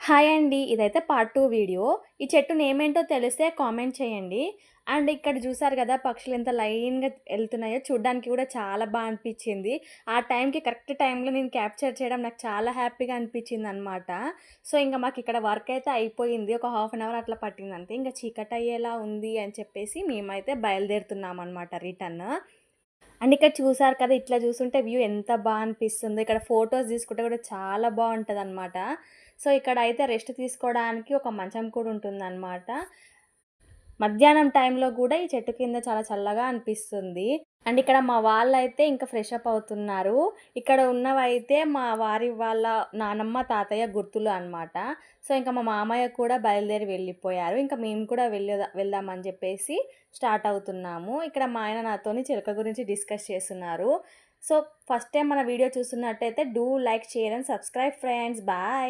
Hi అండి. ఇదైతే part 2 video. ఈ చెట్టు నేమేంటో తెలిస్తే కామెంట్ చేయండి. అండ్ ఇక్కడ చూసారు గదా! పక్షులు ఎంత లైన్‌గా ఎళ్తున్నాయో చూడ్డానికి కూడా చాలా అనిపిచ్చింది. ఆ టైంకి కరెక్ట్ టైంలో నేను క్యాప్చర్ చేయడం నాకు చాలా హ్యాపీగా అనిపిచ్చిందనమాట. సో, ఇంక మాకిక్కడ వర్క్ అయితే అయిపోయింది. ఒక హాఫ్ అన్ అవర్ అట్లా పట్టిందంతే. ఇంక చీకటయ్యేలా ఉంది అని చెప్పేసి మేమైతే బయలుదేరుతున్నామనమాట రిటర్న్. అండ్ ఇక్కడ చూసారు కదా! ఇట్లా చూసుంటే వ్యూ ఎంత అనిపిస్తుందో. ఇక్కడ ఫోటోస్ తీసుకుంటే కూడా చాలా బావుంటదనమాట. సో, ఇక్కడైతే రెస్ట్ తీసుకోవడానికి ఒక మంచం కూడా ఉంటుందనమాట. మధ్యాహ్నం టైంలో గూడా ఈ చెట్టు కింద చాలా చల్లగా అనిపిస్తుంది. అండ్ ఇక్కడ మా వాళ్ళైతే ఇంకా ఫ్రెష్ అప్ అవుతున్నారు. ఇక్కడ ఉన్నవైతే మా వారి వాళ్ళ నానమ్మ, తాతయ్య గుర్తులు అనమాట. సో, ఇంక మా మామయ్య కూడా బయలుదేరి వెళ్ళిపోయారు. ఇంక మేము కూడా వెళ్దామని జెప్పేసి స్టార్ట్ అవుతున్నాము. ఇక్కడ మా ఆయన నాతోని చిలక గురించి డిస్కస్ చేస్తున్నారు. సో, ఫస్ట్ టైమ్ మన వీడియో చూస్తున్నట్టయితే do like, share and subscribe friends. Bye.